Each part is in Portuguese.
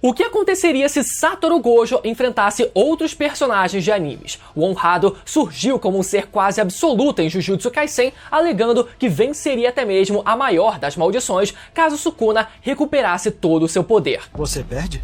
O que aconteceria se Satoru Gojo enfrentasse outros personagens de animes? O honrado surgiu como um ser quase absoluto em Jujutsu Kaisen, alegando que venceria até mesmo a maior das maldições caso Sukuna recuperasse todo o seu poder. Você perde?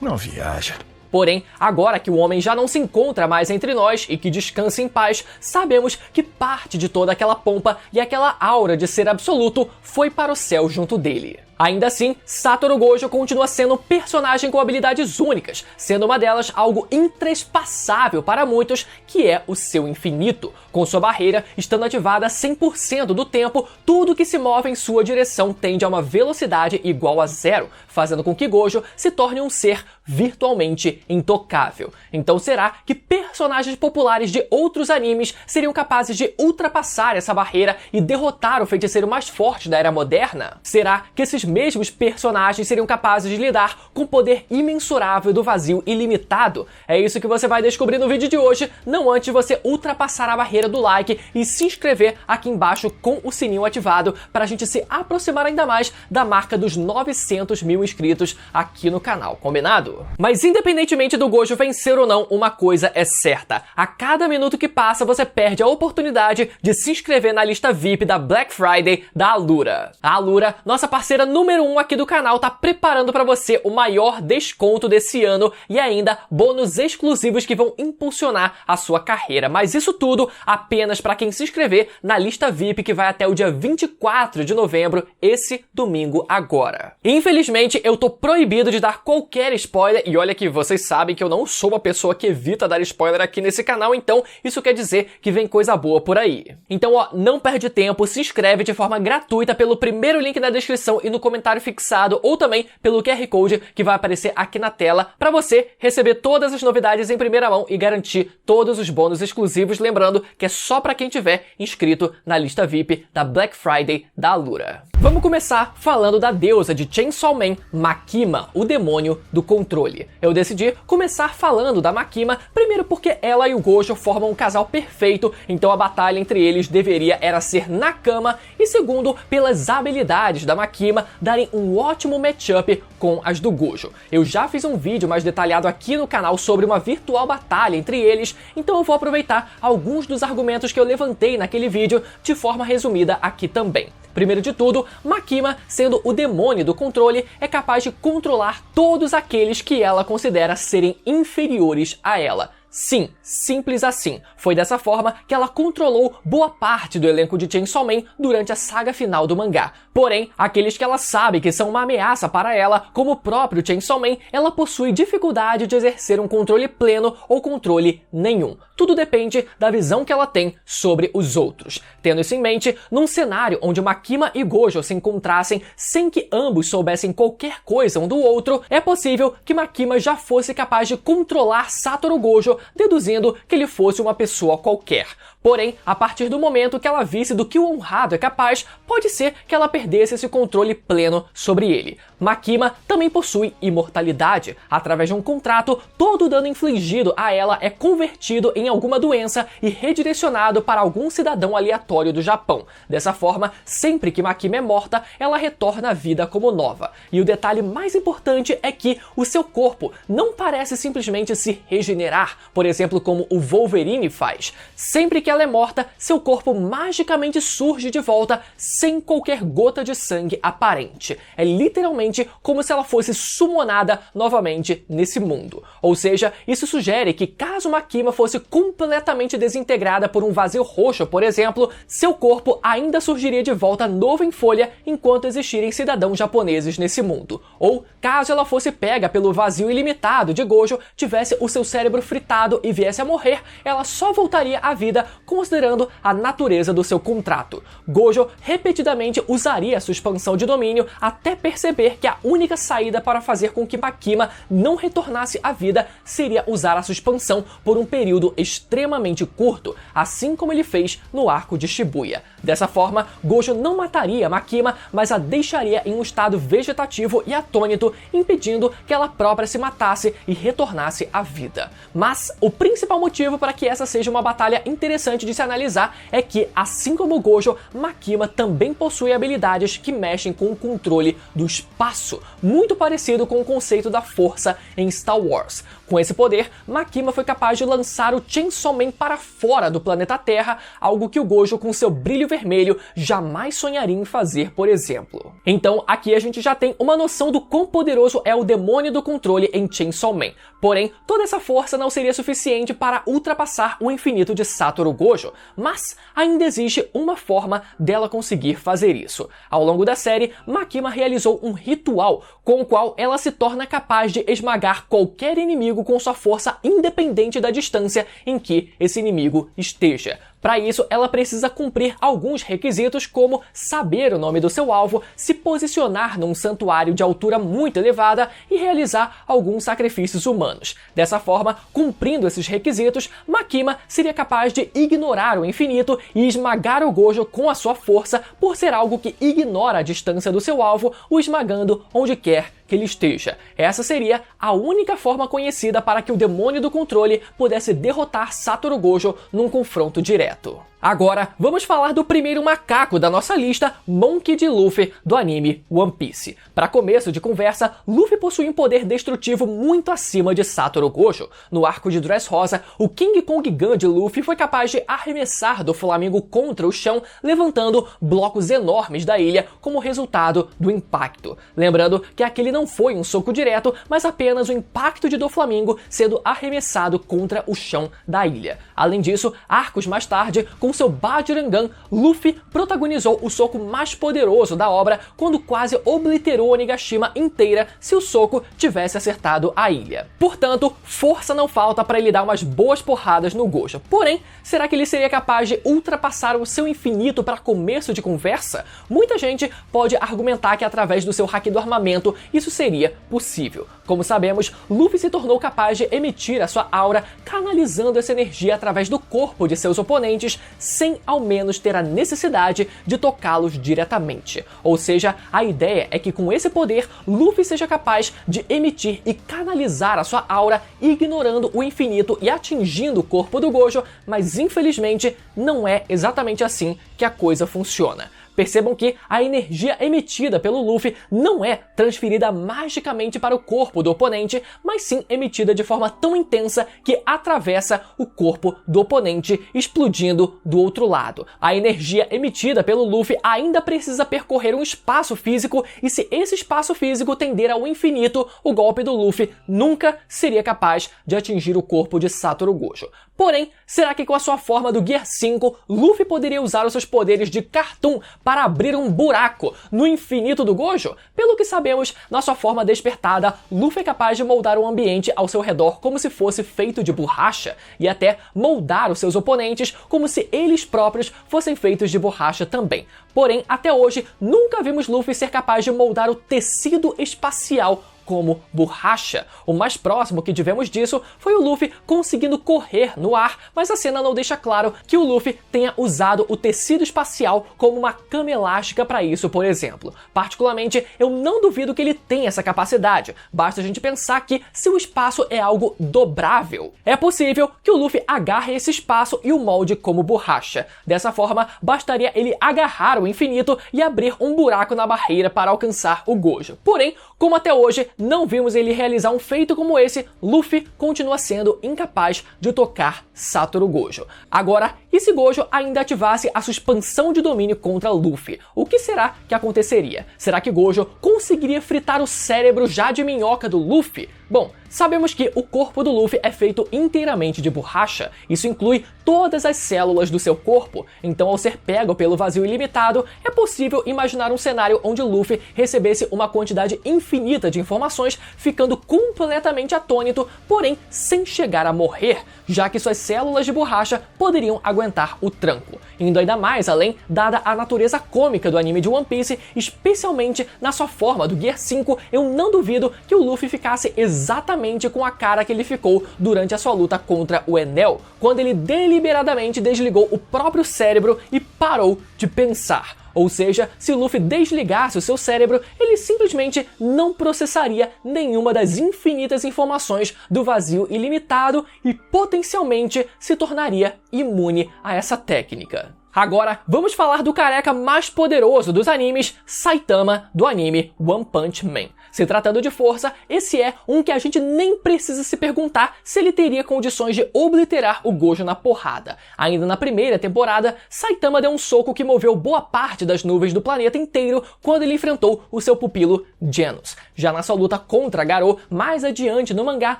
Não viaja. Porém, agora que o homem já não se encontra mais entre nós e que descansa em paz, sabemos que parte de toda aquela pompa e aquela aura de ser absoluto foi para o céu junto dele. Ainda assim, Satoru Gojo continua sendo um personagem com habilidades únicas, sendo uma delas algo intrespassável para muitos, que é o seu infinito. Com sua barreira estando ativada 100% do tempo, tudo que se move em sua direção tende a uma velocidade igual a zero, fazendo com que Gojo se torne um ser virtualmente intocável. Então será que personagens populares de outros animes seriam capazes de ultrapassar essa barreira e derrotar o feiticeiro mais forte da era moderna? Será que esses mesmos personagens seriam capazes de lidar com o poder imensurável do vazio ilimitado? É isso que você vai descobrir no vídeo de hoje, não antes de você ultrapassar a barreira do like e se inscrever aqui embaixo com o sininho ativado para a gente se aproximar ainda mais da marca dos 900 mil inscritos aqui no canal, combinado? Mas independentemente do Gojo vencer ou não, uma coisa é certa: a cada minuto que passa você perde a oportunidade de se inscrever na lista VIP da Black Friday da Alura. A Alura, nossa parceira número 1 aqui do canal, tá preparando para você o maior desconto desse ano e ainda bônus exclusivos que vão impulsionar a sua carreira. Mas isso tudo apenas para quem se inscrever na lista VIP, que vai até o dia 24 de novembro, esse domingo agora. Infelizmente, eu tô proibido de dar qualquer spoiler, e olha que vocês sabem que eu não sou uma pessoa que evita dar spoiler aqui nesse canal, então isso quer dizer que vem coisa boa por aí. Então, ó, não perde tempo, se inscreve de forma gratuita pelo primeiro link na descrição e no comentário fixado, ou também pelo QR Code que vai aparecer aqui na tela, para você receber todas as novidades em primeira mão e garantir todos os bônus exclusivos, lembrando que é só para quem tiver inscrito na lista VIP da Black Friday da Alura. Vamos começar falando da deusa de Chainsaw Man, Makima, o demônio do controle. Eu decidi começar falando da Makima, primeiro porque ela e o Gojo formam um casal perfeito, então a batalha entre eles deveria ser na cama, e segundo, pelas habilidades da Makima darem um ótimo matchup com as do Gojo. Eu já fiz um vídeo mais detalhado aqui no canal sobre uma virtual batalha entre eles, então eu vou aproveitar alguns dos argumentos que eu levantei naquele vídeo de forma resumida aqui também. Primeiro de tudo, Makima, sendo o demônio do controle, é capaz de controlar todos aqueles que ela considera serem inferiores a ela. Sim, simples assim. Foi dessa forma que ela controlou boa parte do elenco de Chainsaw Man durante a saga final do mangá. Porém, aqueles que ela sabe que são uma ameaça para ela, como o próprio Chainsaw Man, ela possui dificuldade de exercer um controle pleno ou controle nenhum. Tudo depende da visão que ela tem sobre os outros. Tendo isso em mente, num cenário onde Makima e Gojo se encontrassem sem que ambos soubessem qualquer coisa um do outro, é possível que Makima já fosse capaz de controlar Satoru Gojo, deduzindo que ele fosse uma pessoa qualquer. Porém, a partir do momento que ela visse do que o honrado é capaz, pode ser que ela perdesse esse controle pleno sobre ele. Makima também possui imortalidade. Através de um contrato, todo o dano infligido a ela é convertido em alguma doença e redirecionado para algum cidadão aleatório do Japão. Dessa forma, sempre que Makima é morta, ela retorna à vida como nova. E o detalhe mais importante é que o seu corpo não parece simplesmente se regenerar, por exemplo, como o Wolverine faz. Sempre que ela é morta, seu corpo magicamente surge de volta sem qualquer gota de sangue aparente. É literalmente como se ela fosse summonada novamente nesse mundo. Ou seja, isso sugere que caso Makima fosse completamente desintegrada por um vazio roxo, por exemplo, seu corpo ainda surgiria de volta novo em folha enquanto existirem cidadãos japoneses nesse mundo. Ou, caso ela fosse pega pelo vazio ilimitado de Gojo, tivesse o seu cérebro fritado e viesse a morrer, ela só voltaria à vida considerando a natureza do seu contrato. Gojo repetidamente usaria a sua expansão de domínio até perceber que a única saída para fazer com que Makima não retornasse à vida seria usar a sua expansão por um período extremamente curto, assim como ele fez no arco de Shibuya. Dessa forma, Gojo não mataria Makima, mas a deixaria em um estado vegetativo e atônito, impedindo que ela própria se matasse e retornasse à vida. Mas Mas o principal motivo para que essa seja uma batalha interessante de se analisar é que, assim como o Gojo, Makima também possui habilidades que mexem com o controle do espaço, muito parecido com o conceito da força em Star Wars. Com esse poder, Makima foi capaz de lançar o Chainsaw Man para fora do planeta Terra, algo que o Gojo, com seu brilho vermelho, jamais sonharia em fazer, por exemplo. Então, aqui a gente já tem uma noção do quão poderoso é o demônio do controle em Chainsaw Man. Porém, toda essa força não seria suficiente para ultrapassar o infinito de Satoru Gojo, mas ainda existe uma forma dela conseguir fazer isso. Ao longo da série, Makima realizou um ritual com o qual ela se torna capaz de esmagar qualquer inimigo com sua força independente da distância em que esse inimigo esteja. Para isso, ela precisa cumprir alguns requisitos, como saber o nome do seu alvo, se posicionar num santuário de altura muito elevada e realizar alguns sacrifícios humanos. Dessa forma, cumprindo esses requisitos, Makima seria capaz de ignorar o infinito e esmagar o Gojo com a sua força, por ser algo que ignora a distância do seu alvo, o esmagando onde quer que ele esteja. Essa seria a única forma conhecida para que o demônio do controle pudesse derrotar Satoru Gojo num confronto direto. Agora, vamos falar do primeiro macaco da nossa lista, Monkey D. Luffy, do anime One Piece. Para começo de conversa, Luffy possui um poder destrutivo muito acima de Satoru Gojo. No arco de Dressrosa, o King Kong Gun de Luffy foi capaz de arremessar do Flamengo contra o chão, levantando blocos enormes da ilha como resultado do impacto. Lembrando que aquele não foi um soco direto, mas apenas o impacto de Doflamingo sendo arremessado contra o chão da ilha. Além disso, arcos mais tarde, com seu Bajrangan, Luffy protagonizou o soco mais poderoso da obra quando quase obliterou Onigashima inteira se o soco tivesse acertado a ilha. Portanto, força não falta para ele dar umas boas porradas no Gojo. Porém, será que ele seria capaz de ultrapassar o seu infinito para começo de conversa? Muita gente pode argumentar que através do seu haki do armamento isso seria possível. Como sabemos, Luffy se tornou capaz de emitir a sua aura, canalizando essa energia através do corpo de seus oponentes, sem ao menos ter a necessidade de tocá-los diretamente. Ou seja, a ideia é que com esse poder, Luffy seja capaz de emitir e canalizar a sua aura, ignorando o infinito e atingindo o corpo do Gojo, mas infelizmente não é exatamente assim que a coisa funciona. Percebam que a energia emitida pelo Luffy não é transferida magicamente para o corpo do oponente, mas sim emitida de forma tão intensa que atravessa o corpo do oponente, explodindo do outro lado. A energia emitida pelo Luffy ainda precisa percorrer um espaço físico, e se esse espaço físico tender ao infinito, o golpe do Luffy nunca seria capaz de atingir o corpo de Satoru Gojo. Porém, será que com a sua forma do Gear 5, Luffy poderia usar os seus poderes de Cartoon para abrir um buraco no infinito do Gojo? Pelo que sabemos, na sua forma despertada, Luffy é capaz de moldar o ambiente ao seu redor como se fosse feito de borracha, e até moldar os seus oponentes como se eles próprios fossem feitos de borracha também. Porém, até hoje, nunca vimos Luffy ser capaz de moldar o tecido espacial como borracha. O mais próximo que tivemos disso foi o Luffy conseguindo correr no ar, mas a cena não deixa claro que o Luffy tenha usado o tecido espacial como uma cama elástica para isso, por exemplo. Particularmente, eu não duvido que ele tenha essa capacidade. Basta a gente pensar que, se o espaço é algo dobrável, é possível que o Luffy agarre esse espaço e o molde como borracha. Dessa forma, bastaria ele agarrar o infinito e abrir um buraco na barreira para alcançar o Gojo. Porém, como até hoje não vimos ele realizar um feito como esse, Luffy continua sendo incapaz de tocar Satoru Gojo. Agora, e se Gojo ainda ativasse a sua expansão de domínio contra Luffy? O que será que aconteceria? Será que Gojo conseguiria fritar o cérebro já de minhoca do Luffy? Bom, sabemos que o corpo do Luffy é feito inteiramente de borracha. Isso inclui todas as células do seu corpo. Então, ao ser pego pelo vazio ilimitado, é possível imaginar um cenário onde Luffy recebesse uma quantidade infinita de informações, ficando completamente atônito, porém sem chegar a morrer, já que suas células de borracha poderiam aguentar o tranco. Indo ainda mais além, dada a natureza cômica do anime de One Piece, especialmente na sua forma do Gear 5, eu não duvido que o Luffy ficasse exatamente com a cara que ele ficou durante a sua luta contra o Enel, quando ele deliberadamente desligou o próprio cérebro e parou de pensar. Ou seja, se Luffy desligasse o seu cérebro, ele simplesmente não processaria nenhuma das infinitas informações do vazio ilimitado e potencialmente se tornaria imune a essa técnica. Agora, vamos falar do careca mais poderoso dos animes, Saitama, do anime One Punch Man. Se tratando de força, esse é um que a gente nem precisa se perguntar se ele teria condições de obliterar o Gojo na porrada. Ainda na primeira temporada, Saitama deu um soco que moveu boa parte das nuvens do planeta inteiro quando ele enfrentou o seu pupilo Genos. Já na sua luta contra Garou, mais adiante no mangá,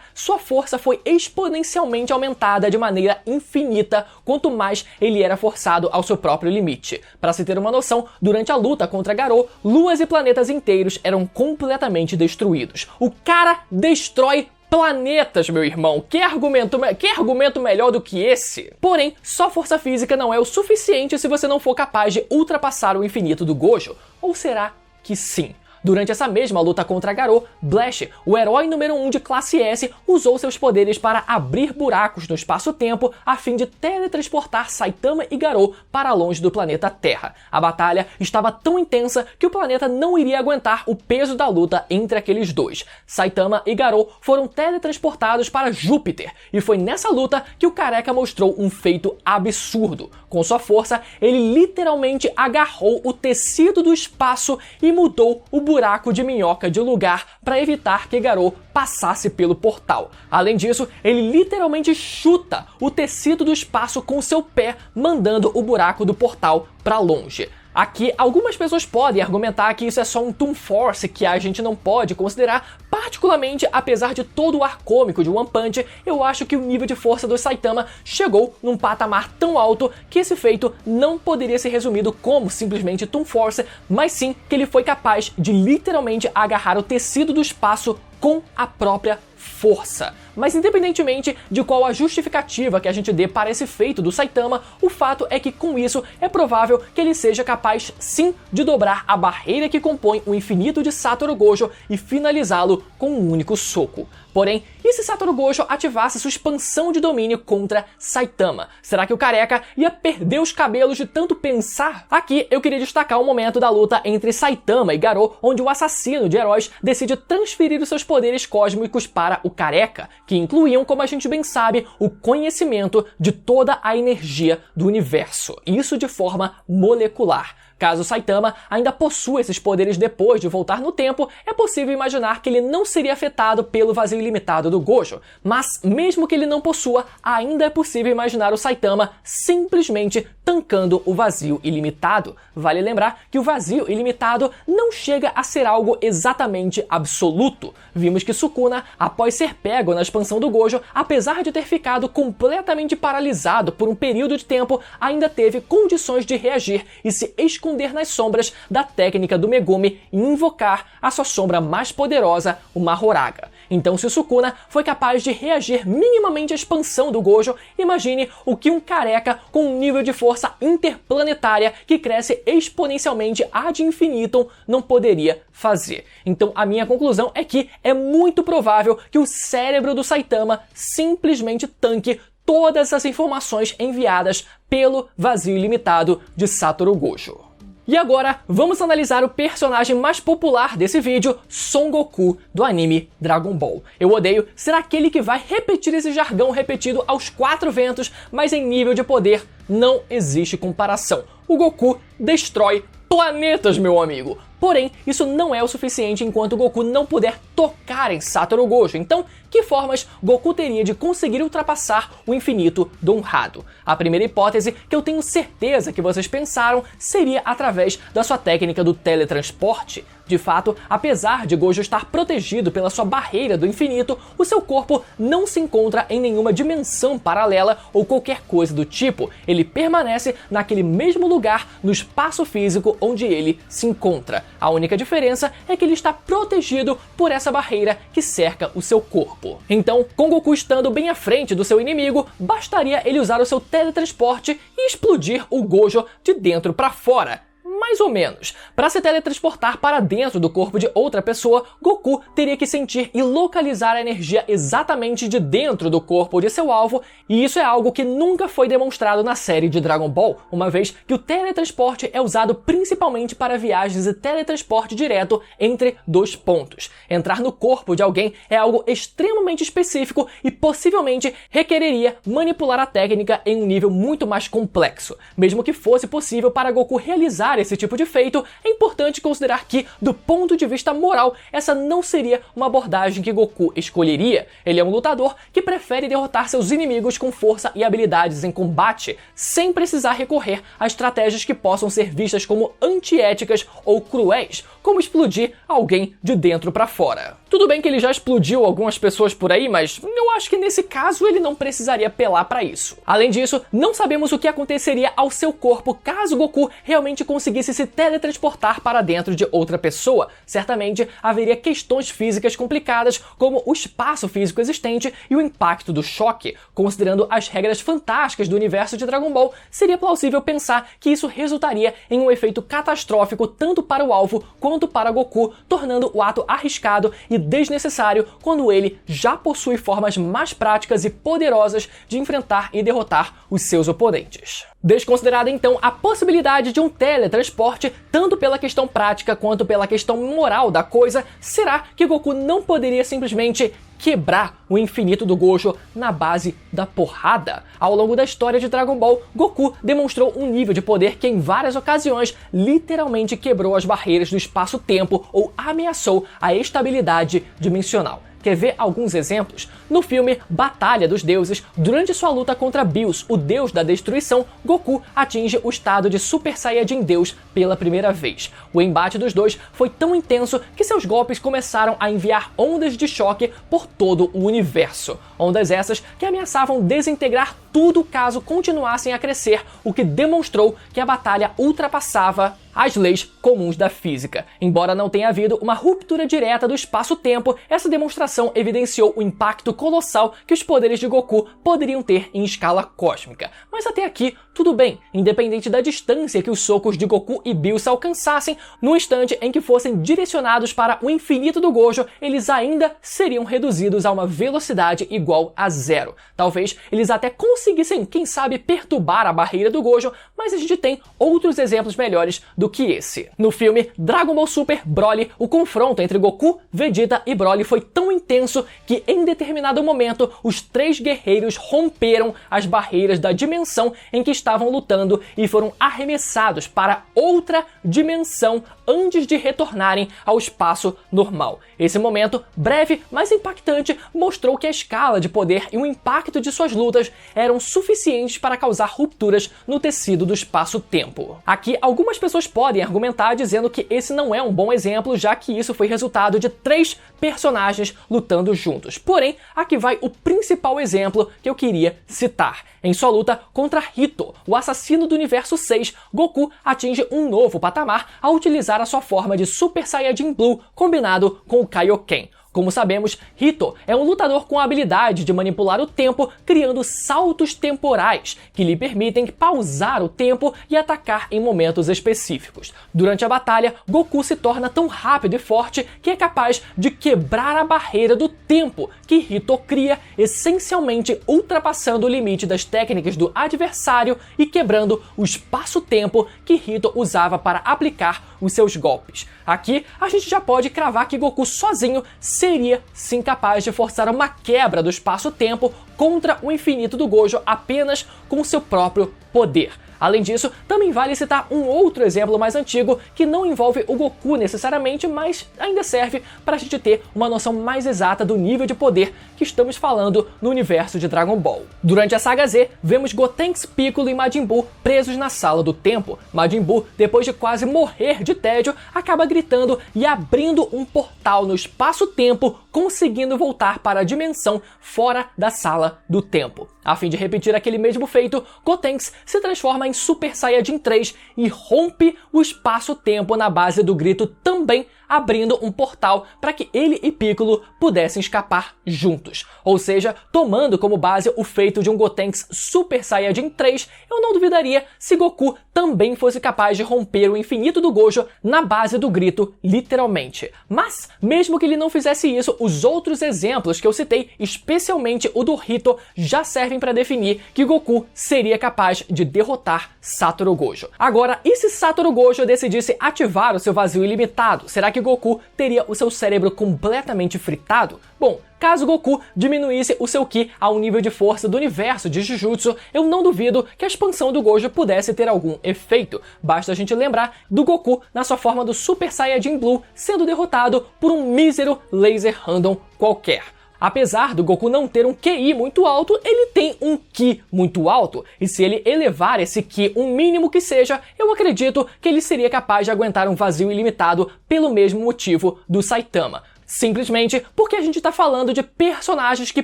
sua força foi exponencialmente aumentada de maneira infinita quanto mais ele era forçado ao seu próprio limite. Para se ter uma noção, durante a luta contra Garou, luas e planetas inteiros eram completamente destruídos. O cara destrói planetas, meu irmão. Que argumento melhor do que esse? Porém, só força física não é o suficiente se você não for capaz de ultrapassar o infinito do Gojo. Ou será que sim? Durante essa mesma luta contra Garou, Blash, o herói número 1 de classe S, usou seus poderes para abrir buracos no espaço-tempo a fim de teletransportar Saitama e Garou para longe do planeta Terra. A batalha estava tão intensa que o planeta não iria aguentar o peso da luta entre aqueles dois. Saitama e Garou foram teletransportados para Júpiter, e foi nessa luta que o careca mostrou um feito absurdo. Com sua força, ele literalmente agarrou o tecido do espaço e mudou o buraco de minhoca de lugar para evitar que Garou passasse pelo portal. Além disso, ele literalmente chuta o tecido do espaço com seu pé, mandando o buraco do portal para longe. Aqui, algumas pessoas podem argumentar que isso é só um Toon Force que a gente não pode considerar. Particularmente, apesar de todo o ar cômico de One Punch, eu acho que o nível de força do Saitama chegou num patamar tão alto que esse feito não poderia ser resumido como simplesmente Toon Force, mas sim que ele foi capaz de literalmente agarrar o tecido do espaço com a própria força. Mas independentemente de qual a justificativa que a gente dê para esse feito do Saitama, o fato é que com isso é provável que ele seja capaz sim de dobrar a barreira que compõe o infinito de Satoru Gojo e finalizá-lo com um único soco. Porém, e se Satoru Gojo ativasse sua expansão de domínio contra Saitama? Será que o careca ia perder os cabelos de tanto pensar? Aqui eu queria destacar o momento da luta entre Saitama e Garou, onde o assassino de heróis decide transferir os seus poderes cósmicos para o careca, que incluíam, como a gente bem sabe, o conhecimento de toda a energia do universo, isso de forma molecular. Caso Saitama ainda possua esses poderes depois de voltar no tempo, é possível imaginar que ele não seria afetado pelo vazio ilimitado do Gojo. Mas mesmo que ele não possua, ainda é possível imaginar o Saitama simplesmente tancando o vazio ilimitado. Vale lembrar que o vazio ilimitado não chega a ser algo exatamente absoluto. Vimos que Sukuna, após ser pego na expansão do Gojo, apesar de ter ficado completamente paralisado por um período de tempo, ainda teve condições de reagir e se esconder nas sombras da técnica do Megumi e invocar a sua sombra mais poderosa, o Mahoraga. Então, se o Sukuna foi capaz de reagir minimamente à expansão do Gojo, imagine o que um careca com um nível de força interplanetária que cresce exponencialmente ad infinitum não poderia fazer. Então, a minha conclusão é que é muito provável que o cérebro do Saitama simplesmente tanque todas as informações enviadas pelo vazio ilimitado de Satoru Gojo. E agora, vamos analisar o personagem mais popular desse vídeo, Son Goku, do anime Dragon Ball. Eu odeio ser aquele que vai repetir esse jargão repetido aos 4 ventos, mas em nível de poder não existe comparação. O Goku destrói planetas, meu amigo. Porém, isso não é o suficiente enquanto Goku não puder tocar em Satoru Gojo. Então, que formas Goku teria de conseguir ultrapassar o infinito do honrado? A primeira hipótese, que eu tenho certeza que vocês pensaram, seria através da sua técnica do teletransporte. De fato, apesar de Gojo estar protegido pela sua barreira do infinito, o seu corpo não se encontra em nenhuma dimensão paralela ou qualquer coisa do tipo. Ele permanece naquele mesmo lugar no espaço físico onde ele se encontra. A única diferença é que ele está protegido por essa barreira que cerca o seu corpo. Então, com Goku estando bem à frente do seu inimigo, bastaria ele usar o seu teletransporte e explodir o Gojo de dentro para fora. mais ou menos. Para se teletransportar para dentro do corpo de outra pessoa, Goku teria que sentir e localizar a energia exatamente de dentro do corpo de seu alvo, e isso é algo que nunca foi demonstrado na série de Dragon Ball, uma vez que o teletransporte é usado principalmente para viagens e teletransporte direto entre dois pontos. Entrar no corpo de alguém é algo extremamente específico e possivelmente requereria manipular a técnica em um nível muito mais complexo. Mesmo que fosse possível para Goku realizar esse tipo de feito, é importante considerar que, do ponto de vista moral, essa não seria uma abordagem que Goku escolheria. Ele é um lutador que prefere derrotar seus inimigos com força e habilidades em combate, sem precisar recorrer a estratégias que possam ser vistas como antiéticas ou cruéis, como explodir alguém de dentro para fora. Tudo bem que ele já explodiu algumas pessoas por aí, mas eu acho que nesse caso ele não precisaria apelar para isso. Além disso, não sabemos o que aconteceria ao seu corpo caso Goku realmente conseguisse se teletransportar para dentro de outra pessoa. Certamente haveria questões físicas complicadas, como o espaço físico existente e o impacto do choque. Considerando as regras fantásticas do universo de Dragon Ball, seria plausível pensar que isso resultaria em um efeito catastrófico tanto para o alvo quanto para Goku, tornando o ato arriscado e desnecessário quando ele já possui formas mais práticas e poderosas de enfrentar e derrotar os seus oponentes. Desconsiderada então a possibilidade de um teletransporte, tanto pela questão prática quanto pela questão moral da coisa, será que Goku não poderia simplesmente quebrar o infinito do Gojo na base da porrada? Ao longo da história de Dragon Ball, Goku demonstrou um nível de poder que em várias ocasiões literalmente quebrou as barreiras do espaço-tempo ou ameaçou a estabilidade dimensional. Quer ver alguns exemplos? No filme Batalha dos Deuses, durante sua luta contra Bills, o deus da destruição, Goku atinge o estado de Super Saiyajin Deus pela primeira vez. O embate dos dois foi tão intenso que seus golpes começaram a enviar ondas de choque por todo o universo. Ondas essas que ameaçavam desintegrar tudo caso continuassem a crescer, o que demonstrou que a batalha ultrapassava as leis comuns da física. Embora não tenha havido uma ruptura direta do espaço-tempo, essa demonstração evidenciou o impacto colossal que os poderes de Goku poderiam ter em escala cósmica. Mas até aqui, tudo bem, independente da distância que os socos de Goku e Bills alcançassem, no instante em que fossem direcionados para o infinito do Gojo, eles ainda seriam reduzidos a uma velocidade igual a zero. Talvez eles até conseguissem, quem sabe, perturbar a barreira do Gojo, mas a gente tem outros exemplos melhores do que esse. No filme Dragon Ball Super Broly, o confronto entre Goku, Vegeta e Broly foi tão intenso que em determinado momento os três guerreiros romperam as barreiras da dimensão em que estavam lutando e foram arremessados para outra dimensão antes de retornarem ao espaço normal. Esse momento, breve, mas impactante, mostrou que a escala de poder e o impacto de suas lutas eram suficientes para causar rupturas no tecido do espaço-tempo. Aqui, algumas pessoas podem argumentar dizendo que esse não é um bom exemplo, já que isso foi resultado de 3 personagens lutando juntos. Porém, aqui vai o principal exemplo que eu queria citar. Em sua luta contra Hito, o assassino do universo 6, Goku atinge um novo patamar ao utilizar a sua forma de Super Saiyajin Blue combinado com o Kaioken. Como sabemos, Hito é um lutador com a habilidade de manipular o tempo, criando saltos temporais, que lhe permitem pausar o tempo e atacar em momentos específicos. Durante a batalha, Goku se torna tão rápido e forte que é capaz de quebrar a barreira do tempo que Hito cria, essencialmente ultrapassando o limite das técnicas do adversário e quebrando o espaço-tempo que Hito usava para aplicar os seus golpes. Aqui, a gente já pode cravar que Goku sozinho seria sim capaz de forçar uma quebra do espaço-tempo contra o infinito do Gojo apenas com seu próprio poder. Além disso, também vale citar um outro exemplo mais antigo que não envolve o Goku necessariamente, mas ainda serve para a gente ter uma noção mais exata do nível de poder que estamos falando no universo de Dragon Ball. Durante a saga Z, vemos Gotenks, Piccolo e Majin Buu presos na Sala do Tempo. Majin Buu, depois de quase morrer de tédio, acaba gritando e abrindo um portal no espaço-tempo, conseguindo voltar para a dimensão fora da Sala do Tempo. A fim de repetir aquele mesmo feito, Gotenks se transforma em Super Saiyajin 3 e rompe o espaço-tempo na base do grito também abrindo um portal para que ele e Piccolo pudessem escapar juntos. Ou seja, tomando como base o feito de um Gotenks Super Saiyajin 3, eu não duvidaria se Goku também fosse capaz de romper o infinito do Gojo na base do grito, literalmente. Mas, mesmo que ele não fizesse isso, os outros exemplos que eu citei, especialmente o do Hito, já servem para definir que Goku seria capaz de derrotar Satoru Gojo. Agora, e se Satoru Gojo decidisse ativar o seu vazio ilimitado? Será que Goku teria o seu cérebro completamente fritado? Bom, caso Goku diminuísse o seu Ki ao nível de força do universo de Jujutsu, eu não duvido que a expansão do Gojo pudesse ter algum efeito. Basta a gente lembrar do Goku na sua forma do Super Saiyajin Blue sendo derrotado por um mísero laser random qualquer. Apesar do Goku não ter um QI muito alto, ele tem um Ki muito alto, e se ele elevar esse Ki um mínimo que seja, eu acredito que ele seria capaz de aguentar um vazio ilimitado pelo mesmo motivo do Saitama. Simplesmente porque a gente tá falando de personagens que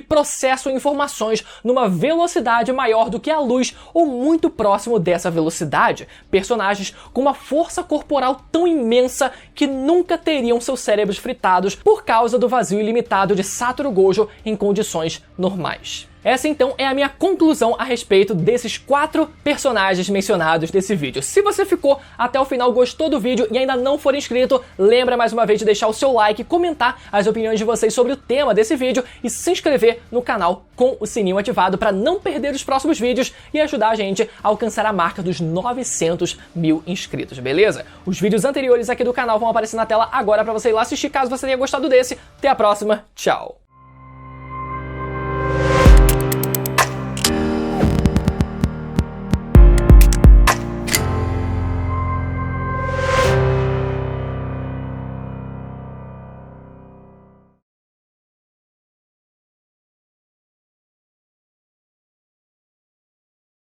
processam informações numa velocidade maior do que a luz ou muito próximo dessa velocidade. Personagens com uma força corporal tão imensa que nunca teriam seus cérebros fritados por causa do vazio ilimitado de Satoru Gojo em condições normais. Essa então é a minha conclusão a respeito desses 4 personagens mencionados nesse vídeo. Se você ficou até o final, gostou do vídeo e ainda não for inscrito, lembra mais uma vez de deixar o seu like, comentar as opiniões de vocês sobre o tema desse vídeo e se inscrever no canal com o sininho ativado para não perder os próximos vídeos e ajudar a gente a alcançar a marca dos 900 mil inscritos, beleza? Os vídeos anteriores aqui do canal vão aparecer na tela agora para você ir lá assistir caso você tenha gostado desse. Até a próxima, tchau!